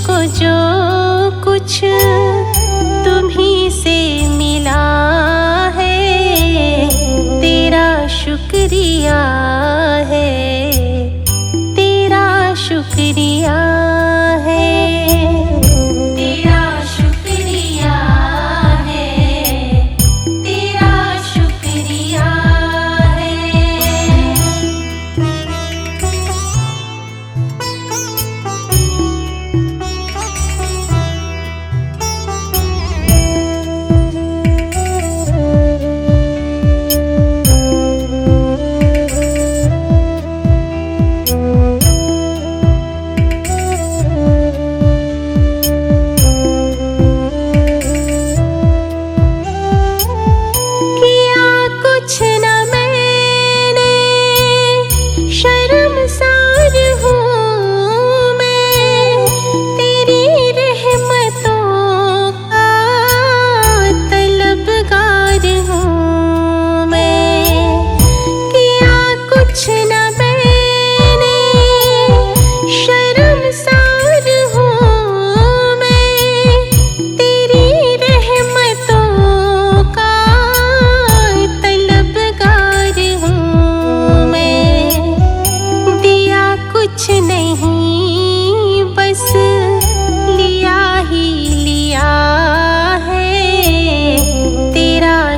मुझको जो कुछ तुम्हीं से मिला है, तेरा शुक्रिया है, तेरा शुक्रिया है, तेरा शुक्रिया है, तेरा शुक्रिया है।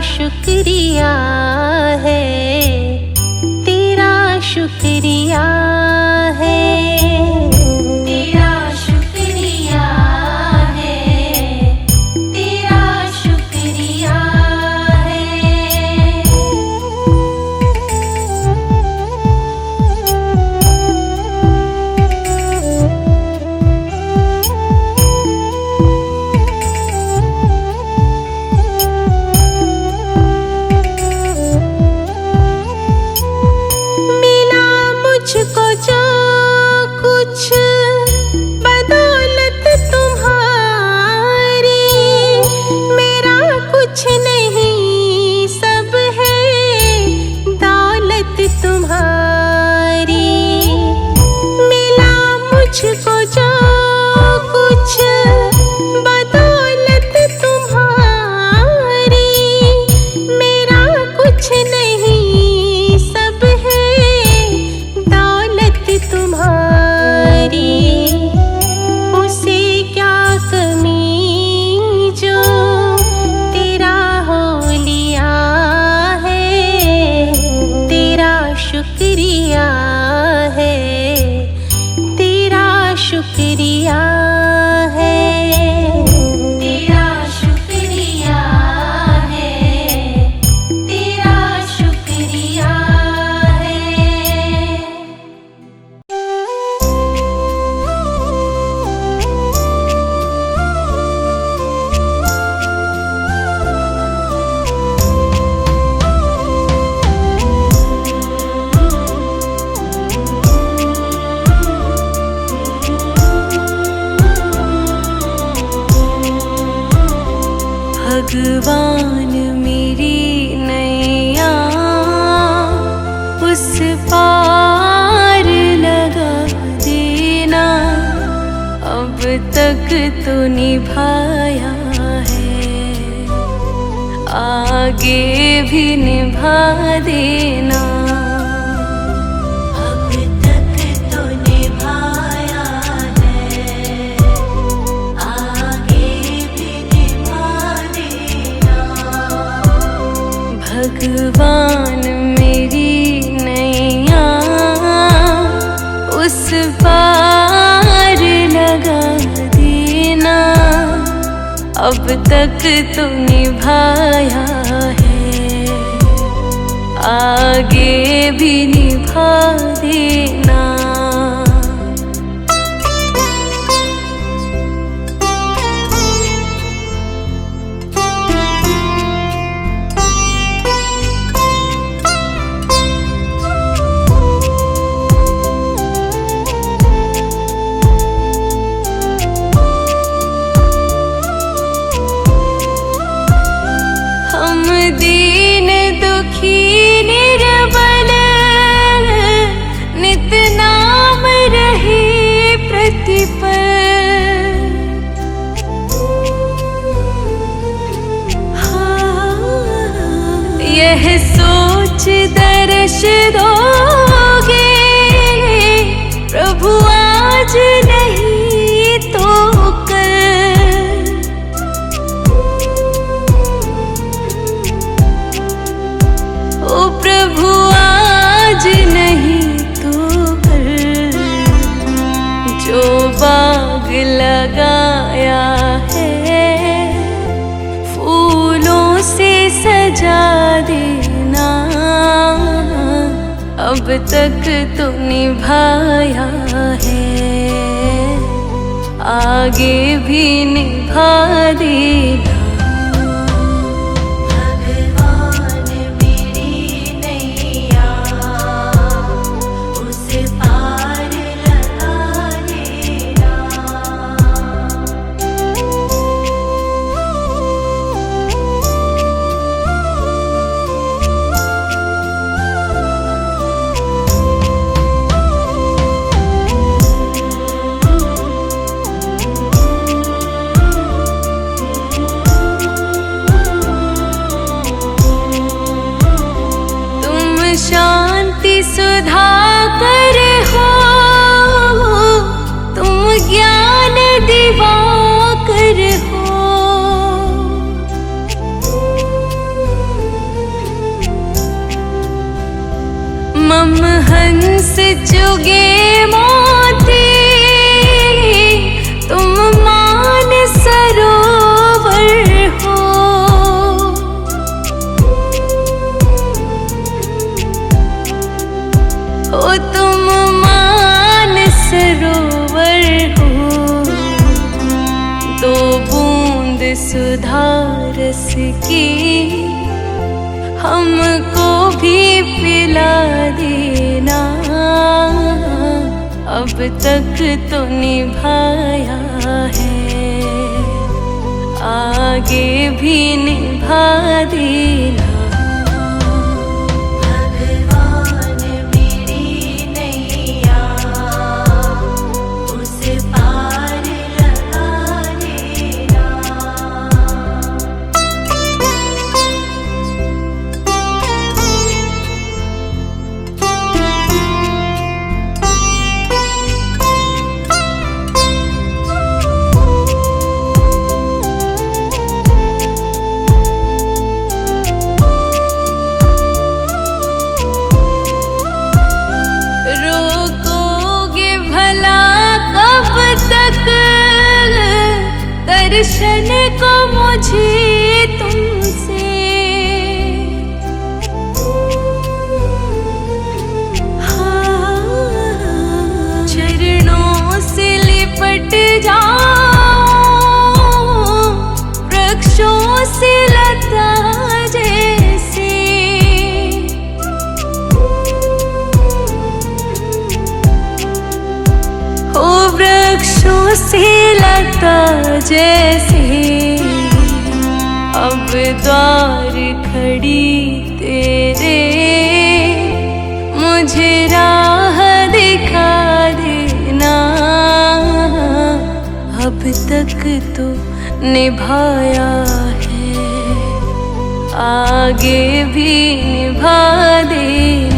शुक्रिया है, तेरा शुक्रिया है, तेरा शुक्रिया है, तेरा शुक्रिया है। मुझको जो कुछ बदौलत तुम्हारी, मेरा कुछ नहीं सब है दौलत तुम्हारी। मिला मुझको जो कुछ बदौलत तुम्हारी, मेरा कुछ नहीं सब है तुम्हारी। उसे क्या कमी जो तेरा हो लिया है, तेरा शुक्रिया है, तेरा शुक्रिया है, तेरा शुक्रिया है, तेरा शुक्रिया है। भगवान मेरी नैया उस पार लगा देना, अब तक तो निभाया है, आगे भी निभा देना। भगवान मेरी नैया उस पार लगा देना, अब तक तो निभाया है, आगे भी निभा देना। दीन दुखी निर्बल नित यश दोगे प्रभु आज नहीं तो कल। ओ प्रभु आज नहीं तो कल, जो बाग लगाया है फूलों से सजा देना, अब तक तो निभाया है, आगे भी निभा देना। भगवान मेरी नैया उसे पार लगा देना। शांति सुधाकर हो, तुम ज्ञान दिवाकर हो। मम हंस चुगे मोती, तुम मान सरोवर हो। ओ तुम मान सरोवर हो, दो बूंद सुधा रस की हमको भी पिला देना, अब तक तो निभाया है, आगे भी निभा देना। दर्शन को मुझे तुमसे, हाँ, चरणों से लिपट जाओ वृक्षों से लता जैसे। हो वृक्षों से लता जैसे, अब द्वार खड़ी तेरे, मुझे राह दिखा देना, अब तक तो निभाया है, आगे भी निभा देना।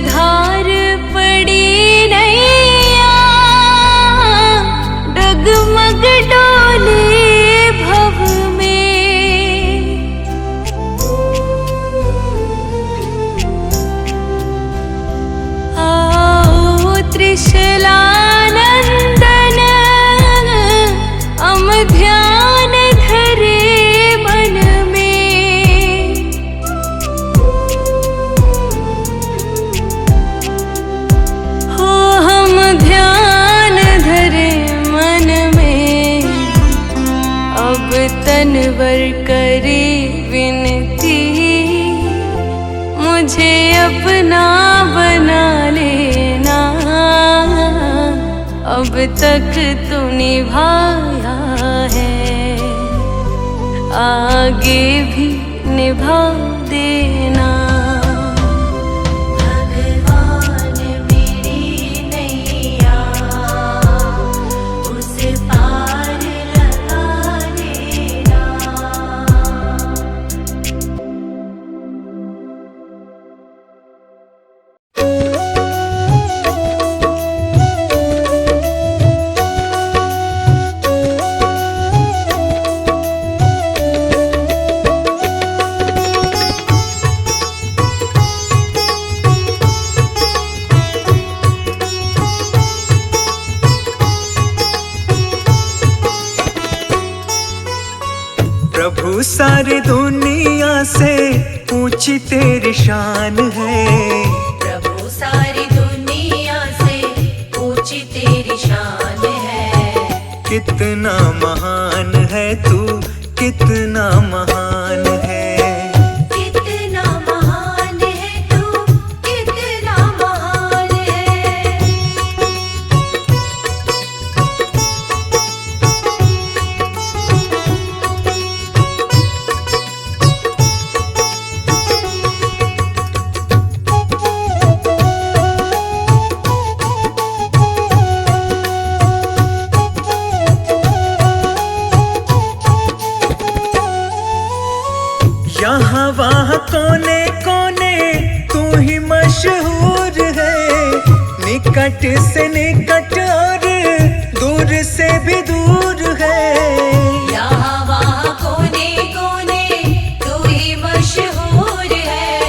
धार पड़ी नैया डगमग डोले भव में, आओ त्रिशलानंदन अम ध्यान धरे मन में। अब तनवर करे विनती, मुझे अपना बना लेना। अब तक तू निभाया है, आगे भी निभा देना। भगवान मेरी नैया उस पार लगा देना। प्रभु सारी दुनिया से ऊंची तेरी शान है। प्रभु सारी दुनिया से ऊंची तेरी शान है। कितना महान है तू, कितना महान है। कितना महान है तू, कितना महान है। यहाँ वहाँ कोने कोने तू ही मशहूर है। निकट से निकट और दूर से भी दूर है। यहाँ वहाँ कोने कोने तू ही मशहूर है।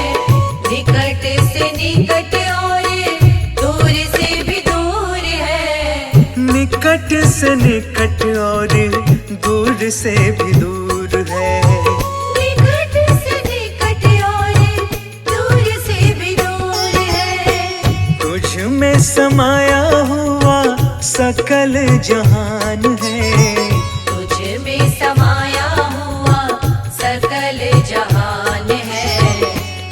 निकट से निकट और दूर से भी दूर है। निकट से निकट और दूर से भी दूर है। में समाया हुआ सकल जहान है। तुझ में समाया हुआ सकल जहान है।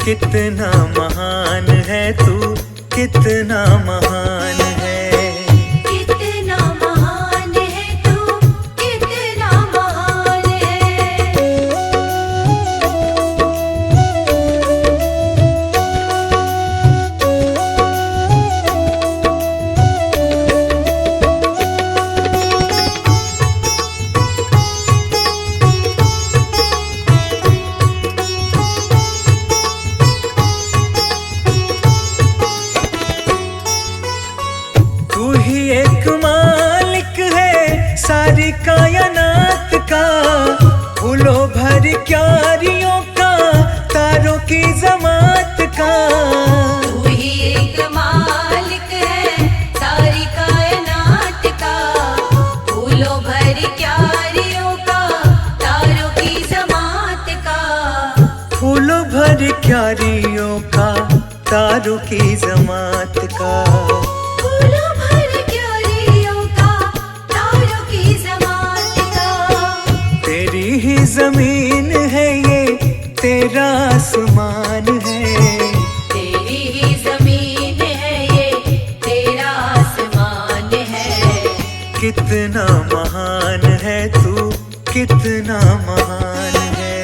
कितना महान है तू, कितना महान है। कितना महान है तू, कितना महान है। तू ही एक मालिक है सारी कायनात का। फूलों भर क्यारियों का, तारों की जमात का। तू ही एक मालिक है सारी कायनात का। फूलों भर क्यारियों का, तारों की जमात का। फूलों भर क्यारियों का, तारों की जमात का। फूलों भर क्यारियों का, तारों की जमात का। तेरी ही जमीन है ये, तेरा आसमान है। तेरी ही जमीन है ये, तेरा आसमान है। कितना महान है तू, कितना महान है।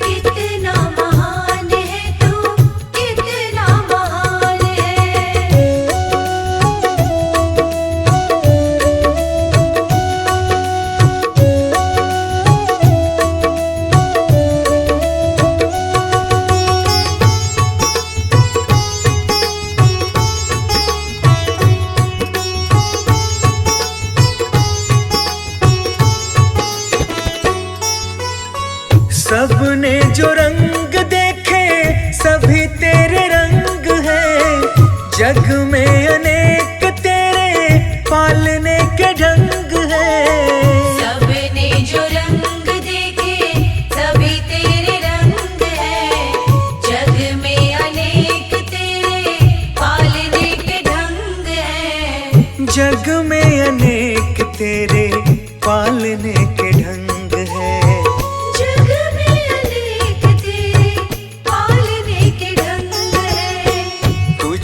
कितना महान है तू, कितना महान है। सबने जो रंग देखे सभी तेरे रंग हैं। जग में अनेक तेरे पालने के ढंग हैं। सबने जो रंग देखे सभी तेरे रंग हैं। जग में अनेक तेरे पालने के ढंग हैं। जग में अनेक तेरे पालने के ढंग हैं।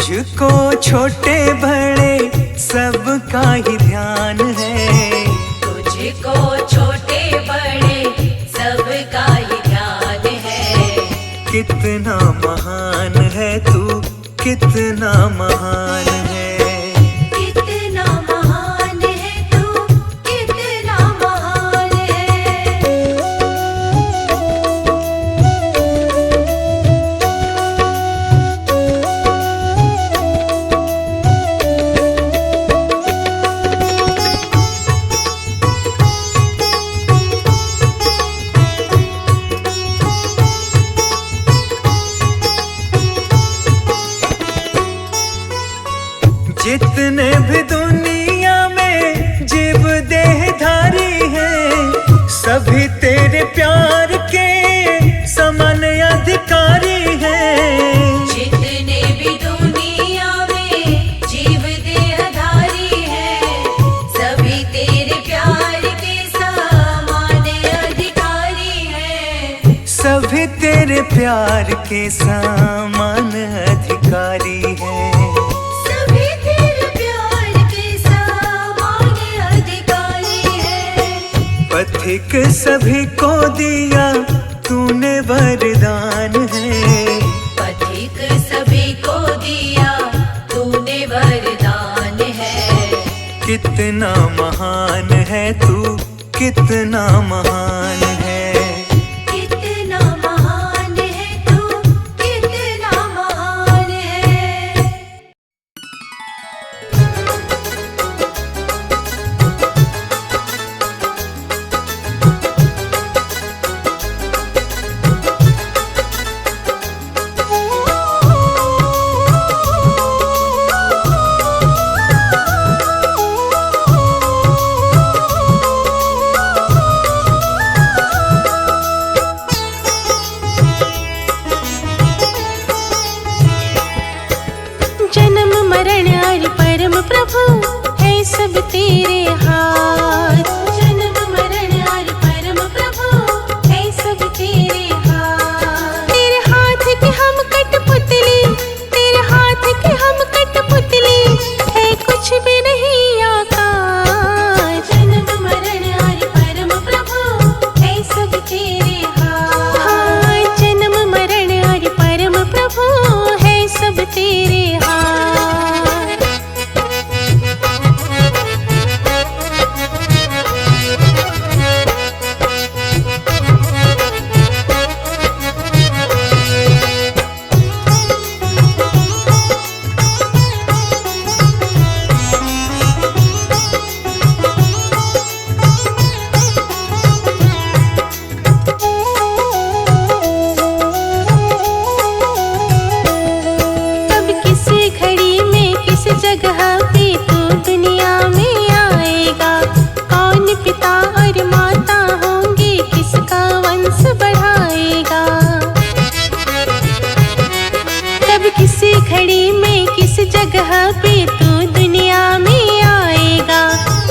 तुझको छोटे बड़े सबका ही ध्यान है। तुझको छोटे बड़े सबका ही ध्यान है। कितना महान है तू, कितना महान है। कितना महान है तू, कितना महान है। जितने भी दुनिया में जीव देहधारी हैं, सभी तेरे प्यार के समान अधिकारी हैं। जितने भी दुनिया में जीव देहधारी हैं, सभी तेरे प्यार के समान अधिकारी हैं। सभी तेरे प्यार के समान अधिकारी हैं। सभी तेरे प्यार के समान अधिकारी हैं। पथिक सभी को दिया तूने वरदान है। पथिक सभी को दिया तूने वरदान है। कितना महान है तू, कितना महान है। कितना महान है तू, कितना महान है। जन्म मरण और परम प्रभु है सब तेरे हाथ। जन्म मरण और परम प्रभु है सब तेरे हाथ। तेरे हाथ के हम कठपुतली, तेरे हाथ के हम कठपुतली, है कुछ भी नहीं आकाश। जन्म मरण और परम प्रभु है सब तेरे हाथ। जन्म मरण और परम प्रभु है सब तेरे हाथ। अब किस घड़ी में किस जगह पे तू दुनिया में आएगा। कौन पिता और माता होंगे, किसका वंश बढ़ाएगा। कब किस घड़ी में किस जगह पे तू दुनिया में आएगा।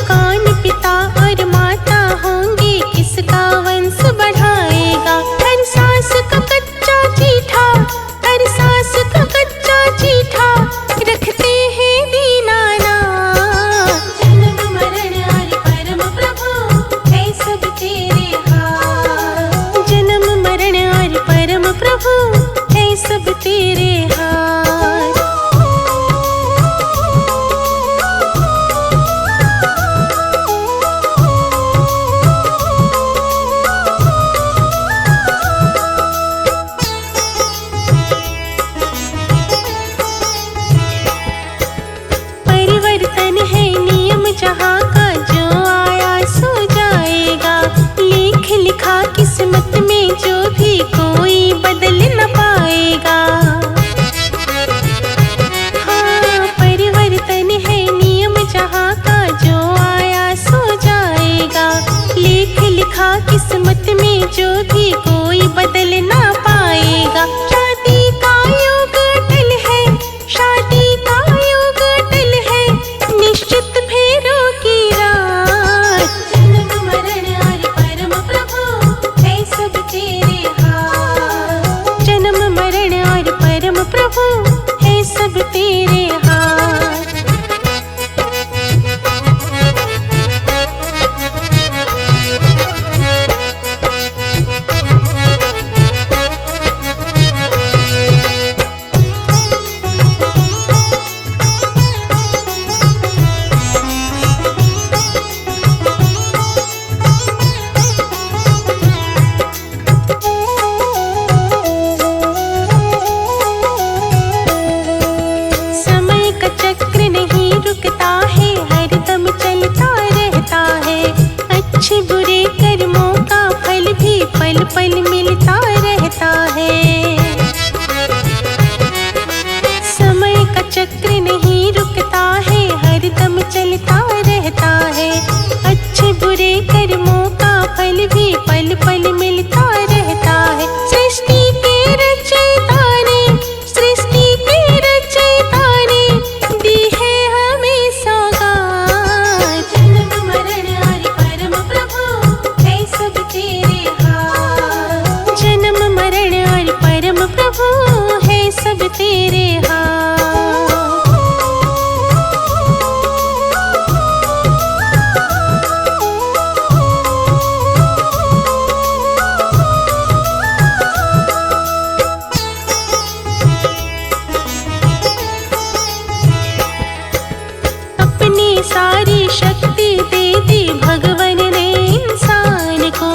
कौन पिता और माता होंगे, किसका वंश बढ़ाएगा। हर सांस का कच्चा चीठा, हर सांस का कच्चा चीठा रखते हैं दीनानाथ। जन्म मरण और परम प्रभु है सब तेरे हाथ। जन्म मरण और परम प्रभु है सब तेरे हाथ। पल मिलता रहता है। समय का चक्र नहीं रुकता है, हरदम चलता रहता है। अच्छे बुरे कर्मों का फल भी पल पल मिलता रहता है। सृष्टि के रचयिता ने, सृष्टि के रचयिता ने दी है हमें सौगात। जन्म मरण हरि परम प्रभु है सब तेरे हाथ। जन्म मरण हरि परम प्रभु है सब तेरे हाथ। अपनी सारी शक्ति दे दी भगवन ने इंसान को।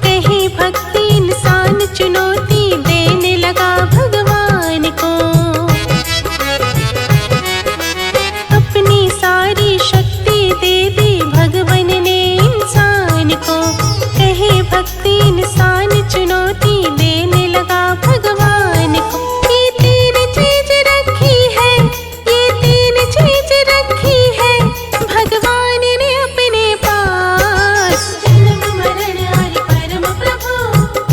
कहीं भक्ति इंसान चुनौती देने लगा भगवान को। अपनी सारी शक्ति दे दी भगवन ने इंसान को। कहीं भक्ति इंसान चुनौती देने लगा भगवान को। ये तीन चीज रखी है, ये तीन चीज रखी है भगवान ने अपने पास। जन्म मरण हरि परम प्रभु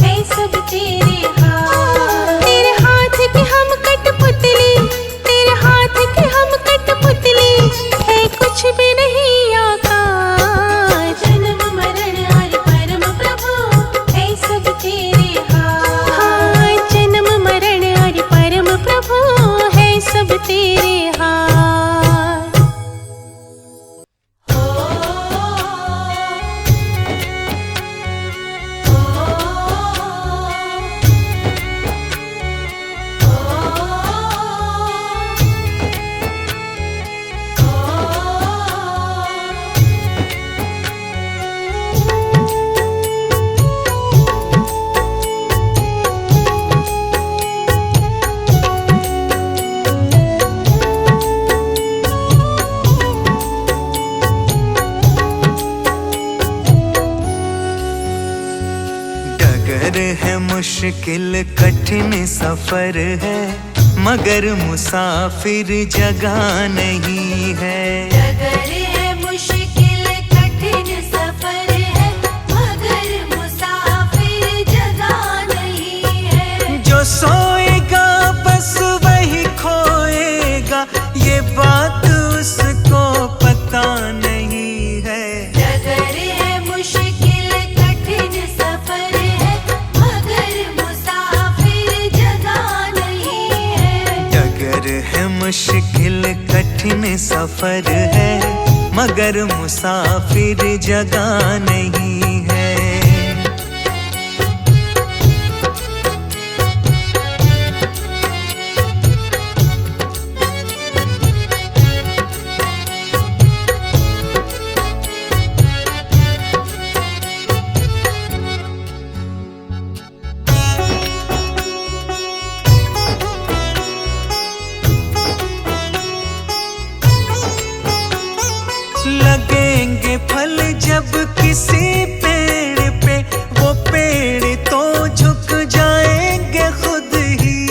है सब तेरे हाथ। तेरे हाथ की हम कठपुतली, तेरे हाथ की हम कठपुतली है कुछ भी नहीं आकाश। जन्म मरण हरि परम प्रभु है सब तेरे हाथ। हाँ, जन्म मरण हरि परम प्रभु है सब तेरे हाथ। डगर है मुश्किल कठिन सफर है, मगर मुसाफिर जगह नहीं है। डगर है मुश्किल कठिन सफर है, मगर मुसाफिर जगह नहीं है। जो सोएगा बस वही खोएगा, ये बात उसको पता नहीं है। डगर है मुश्किल कठिन सफर है, मगर मुसाफिर जगह नहीं है। डगर है मुश्किल कठिन सफर है, मगर मुसाफिर जगह नहीं है। लगेंगे फल जब किसी पेड़ पे, वो पेड़ तो झुक जाएंगे खुद ही।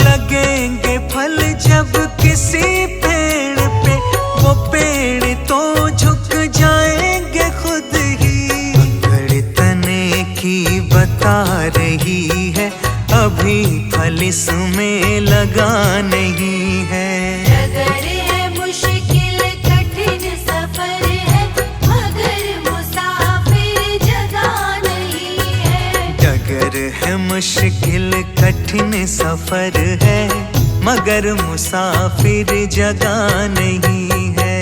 लगेंगे फल जब किसी पेड़ पे, वो पेड़ तो झुक जाएंगे खुद ही। अकड़ तने की बता रही है, अभी फल इसमें लगा नहीं है। डगर है मुश्किल कठिन सफर है, मगर मुसाफिर जगह नहीं है। डगर है मुश्किल कठिन सफर है, मगर मुसाफिर जगह नहीं है।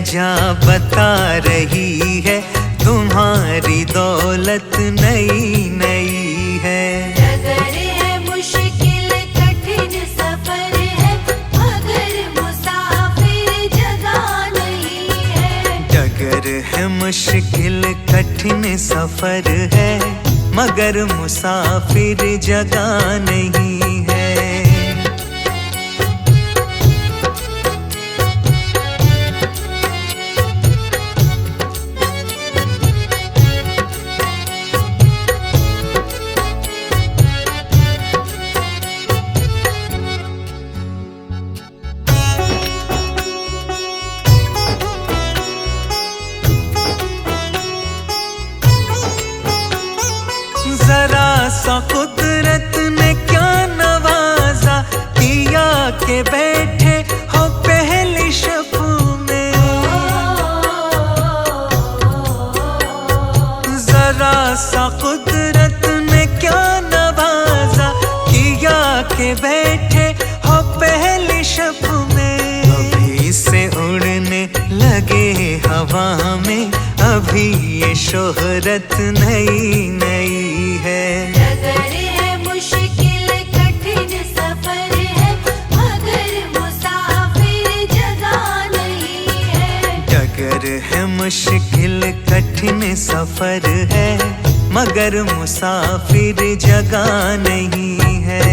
जा बता रही है, तुम्हारी दौलत नई नई है। डगर है मुश्किल कठिन सफर है, मगर मुसाफिर जगह नहीं है। डगर है मुश्किल कठिन सफर है, मगर मुसाफिर जगह नहीं है। जरा सा कुदरत ने क्या नवाजा, किया के बैठे हो पहली शब में। जरा सा कुदरत ने क्या नवाजा, किया के बैठे हो पहली शब में। अभी से उड़ने लगे हवा में, अभी ये शोहरत नई नई है। डगर है मुश्किल कठिन सफर है, मगर मुसाफिर जगह नहीं है। डगर है मुश्किल कठिन सफर है, मगर मुसाफिर जगह नहीं है।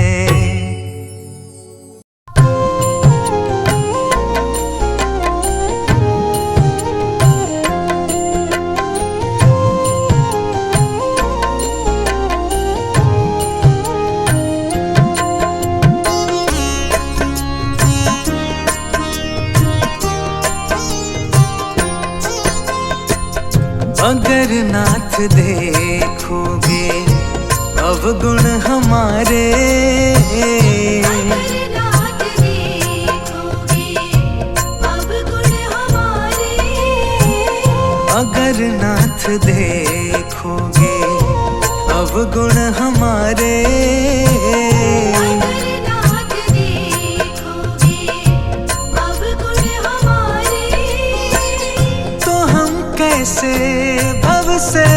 अगर नाथ देखोगे अवगुण हमारे, अगर नाथ देखोगे अवगुण हमारे। अगर नाथ देखोगे अवगुण हमारे। अगर नाथ देखोगे अवगुण हमारे। तो हम कैसे भव से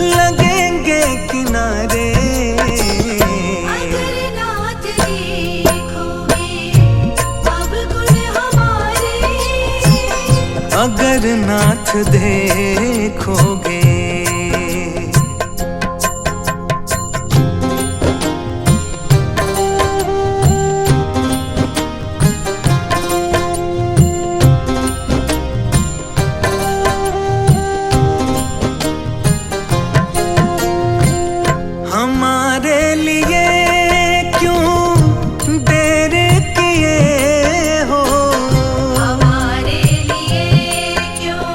लगेंगे किनारे। अगर नाथ देखोगे अवगुण हमारे। अगर नाथ देखोगे। हमारे लिए क्यों देर किए हो। हमारे लिए क्यों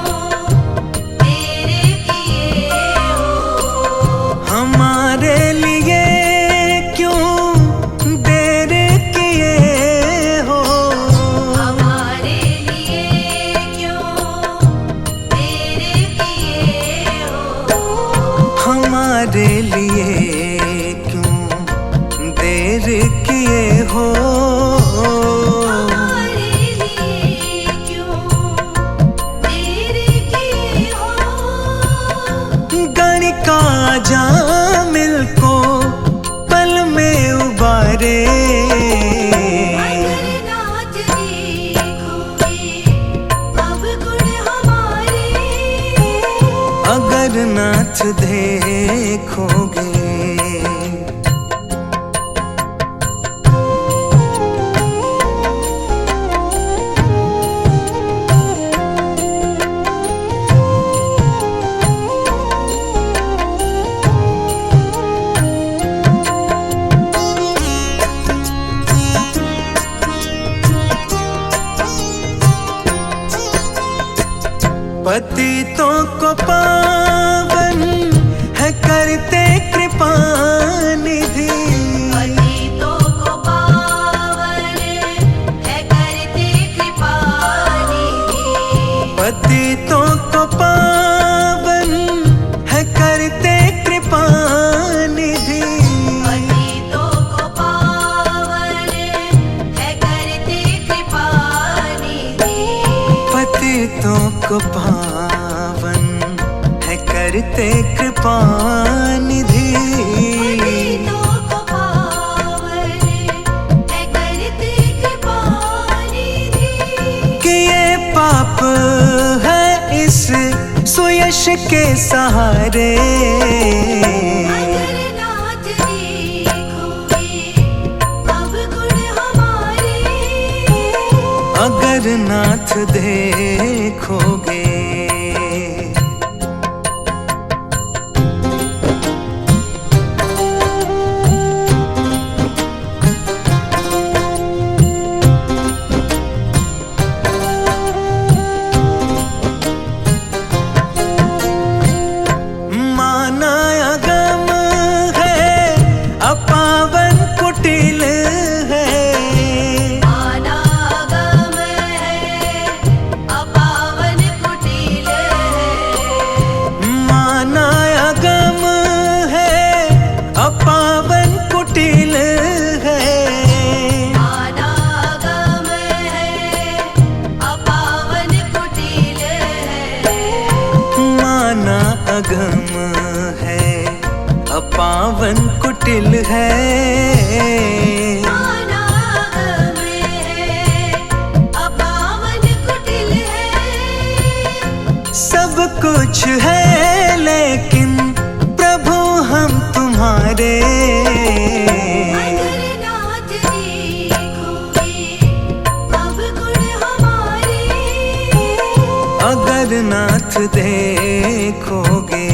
देर किए हो। हमारे लिए क्यों देर किए हो। हमारे लिए क्यों देर किए हो। हमारे लिए क्यों देर किए हो। हमारे लिए क्यों देर किए हो। गणिका जामिल को पल में उबारे। अगर नाथ देखोगे अवगुण हमारे। अगर नाथ देखोगे। पतितों को पावन है करते कृपा निधि। पतितों को पावन है करते कृपा निधि। पतितों को पावन है करते कृपा निधि। पतितों को पावन है करते कृपा निधि। पति पतितों को पावन है करते कृपा निधि। पतितों को पावन है करते कृपा निधि। कि ये पाप है इस सुयश के सहारे, अगर नाथ देखोगे अवगुण हमारे। अगर नाथ देखोगे। माना अगम है अपावन कुटिल है, अनागम है अपावन कुटिल है। माना अगम है अपावन कुटिल है। अनागम है अपावन कुटिल है। माना अगम है अपावन कुटिल है। अनागम है अपावन कुटिल है। सब कुछ है लेकिन प्रभु हम तुम्हारे। अगर नाथ देखोगे अवगुण हमारे। अगर नाथ देखोगे।